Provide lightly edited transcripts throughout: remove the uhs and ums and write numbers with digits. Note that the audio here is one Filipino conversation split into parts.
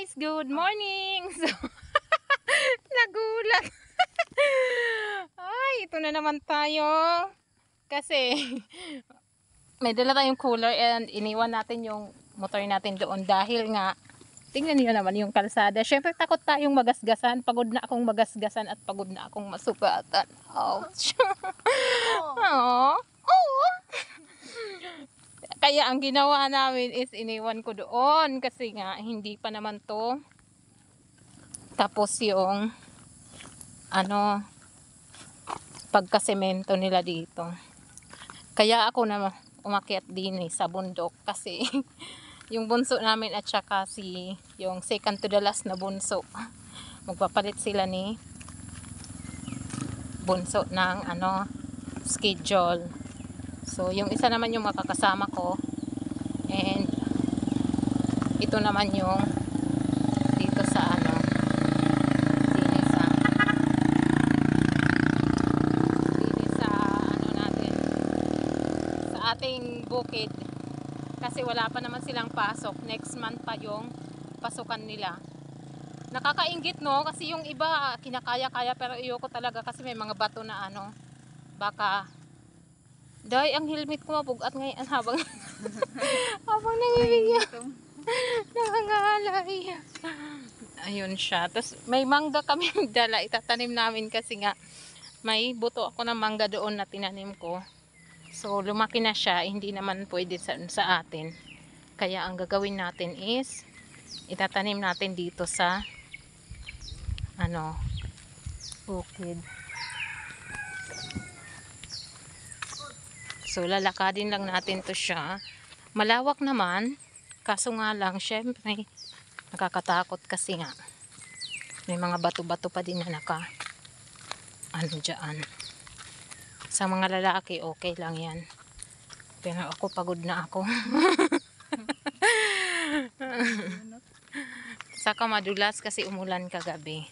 guys! Good morning! So, nagulat! Ay, ito na naman tayo. Kasi, may dala tayong cooler and iniwan natin yung motor natin doon dahil nga, tingnan niyo naman yung kalsada. Syempre, takot tayong magasgasan. Pagod na akong magasgasan at pagod na akong masugatan. Ouch! Oh. Oh. Kaya ang ginawa namin is iniwan ko doon kasi nga hindi pa naman to tapos yung pagkasemento nila dito. Kaya ako na umakyat din sa bundok kasi yung bunso namin at saka yung second to the last na bunso, magpapalit sila ni bunso ng schedule. So yung isa naman yung makakasama ko and ito naman yung dito sa natin sa ating bukid kasi wala pa naman silang pasok. Next month pa yung pasukan nila. Nakakainggit no kasi yung iba kinakaya-kaya pero ayoko talaga kasi may mga bato na baka dahil ang helmet ko mabugat ngayon habang nangibigyan nangangalay. Ayun siya. Tapos may mangga kami dala. Itatanim namin kasi nga may buto ako ng mangga doon na tinanim ko. So lumaki na siya. Hindi naman pwede sa atin. Kaya ang gagawin natin is itatanim natin dito sa bukid. So lalakadin lang natin to siya. Malawak naman. Kaso nga lang syempre nakakatakot kasi nga may mga bato-bato pa din na dyan. Sa mga lalaki okay lang yan. Pero ako pagod na ako. Saka madulas kasi umulan kagabi.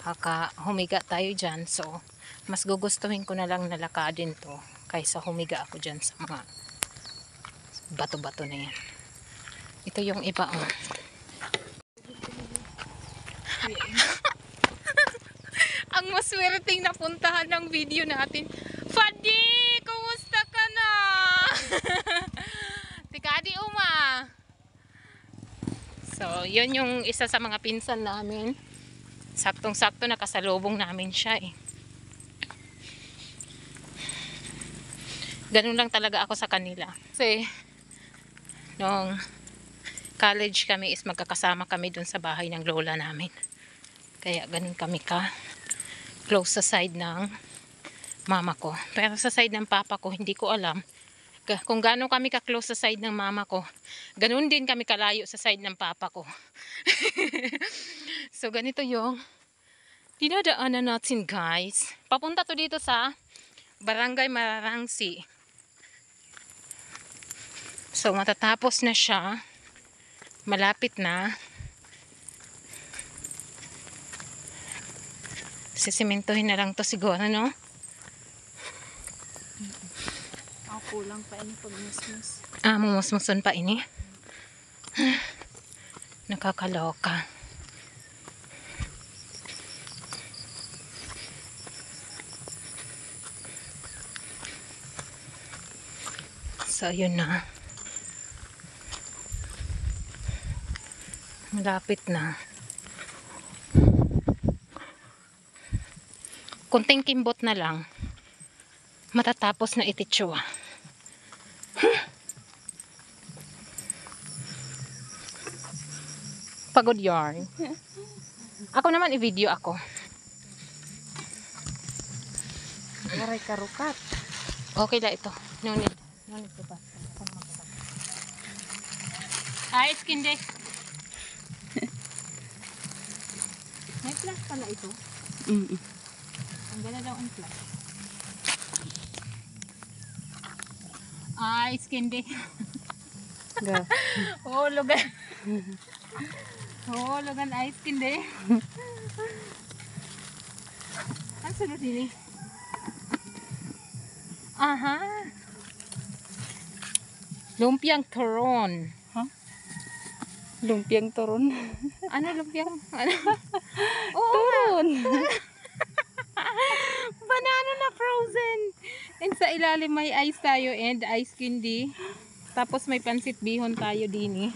Baka humiga tayo dyan. So mas gugustuhin ko na lang nalakadin to kaysa humiga ako dyan sa mga bato-bato na yan. Ito yung iba ang maswerteng napuntahan ng video natin. Fadi! Kumusta ka na? Si Kadi Uma. So, yun yung isa sa mga pinsan namin. Saktong-sakto nakasalubong namin siya eh. Ganun lang talaga ako sa kanila. Kasi, nung college kami is magkakasama kami dun sa bahay ng lola namin. Kaya ganun kami close sa side ng mama ko. Pero sa side ng papa ko, hindi ko alam kung gaano kami ka-close sa side ng mama ko. Ganun din kami kalayo sa side ng papa ko. So ganito yung dinadaanan natin guys. Papunta to dito sa Barangay Mararangsi. So matatapos na siya. Malapit na. Sisimentohin na lang to siguro, no? Kulang pa ini pag musmus. Mumusmuson pa ini. Nakakaloka. So yun na. Malapit na. Kunting kimbot na lang. Matatapos na ititsua. Pagod yarn. Ako naman i-video ako. Waray karukat. Okay lang ito. No need to pass. Ay, skin day. May plus pala ito. Ang ganda daw ang plus. Ay, skin day. Oh, lugan. Oh, lugan ice skin day. Ang sunod ini. Aha. Lumpiang turon. Lumpiang turon. Ano lumpiang? Ano? Oo nga. Turon. Banana na frozen. And sa ilalim may ice tayo and ice candy. Tapos may pansit bihon tayo din eh.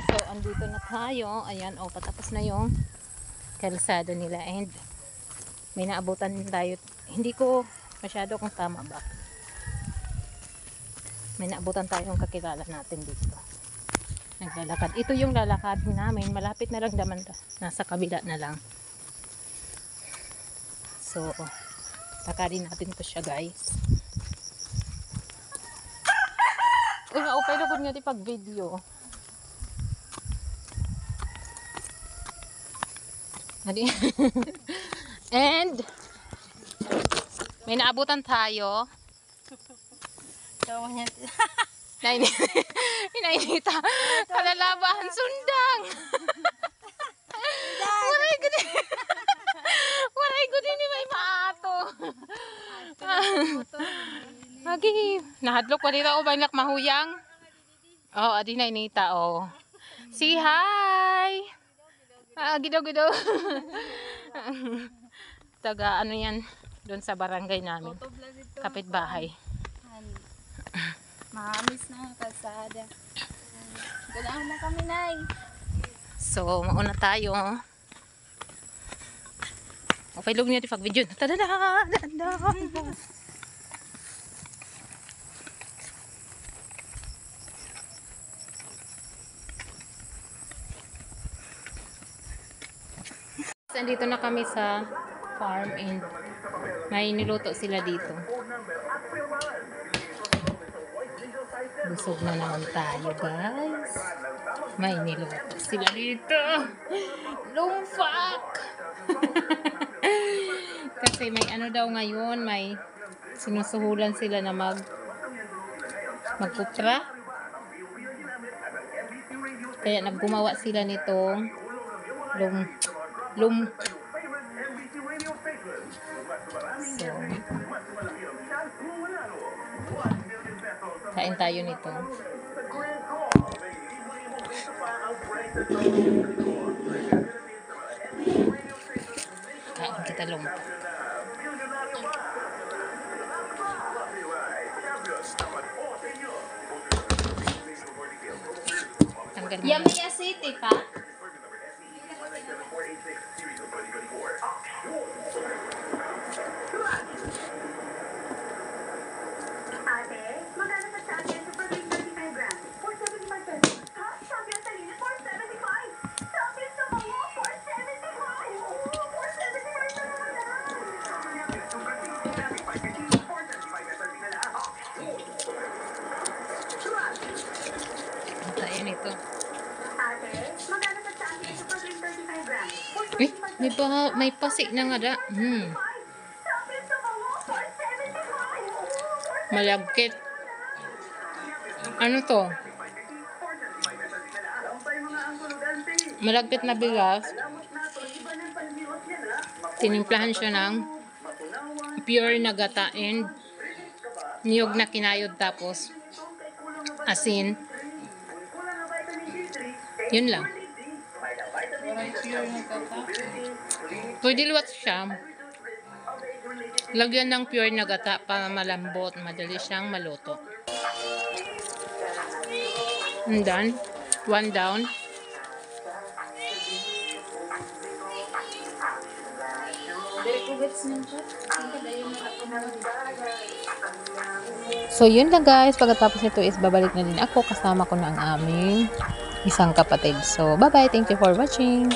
So, andito na tayo. Ayan, patapos na yung kalsada nila and may naabutan din tayo. Hindi ko masyado kung tama ba. May naabutan tayong kakilala natin dito. Naglalakad. Ito yung lalakadin namin. Malapit na lang naman. Nasa kabila na lang. So, lakadin natin to siya, guys. Uy, maupay lugod nga di pag video. And may naabutan tayo. Inainita. Kalalabahan sundang. Waray ko din. Waray ko din may maato. Lagi. Nahadlok pa dito. Banyak mahuyang. Adi na inita. Say hi. Gidaw. Taga ano yan. Doon sa barangay namin. Kapitbahay. Mahamis na ang kalsada. Ganahan na kami, Nay. So, mauna tayo. Okay, log niyo pag video. Tadada! Andito na kami sa farm and may niluto sila dito. Busog na naman tayo, guys. May niluto sila dito. Lumpak! Kasi may ano daw ngayon, may sinusuhulan sila na magkupra. Kaya naggumawa sila nitong So, kain tayo nito. Kain kita lumpak. Tanggal mo. Yummy City pa? Tayo nito. May pasik na nga da. Malagkit. Ano to? Malagkit na bigas. Tinimplahan siya ng pure na gata and niyog na kinayod tapos asin. Yun lang. Pwede luwat siya. Lagyan ng pure na gata para malambot. Madali siyang maluto. And done. One down. So yun lang guys. Pagkatapos nito is babalik na din ako. Kasama ko na ang aming isang kapatid. So bye bye. Thank you for watching.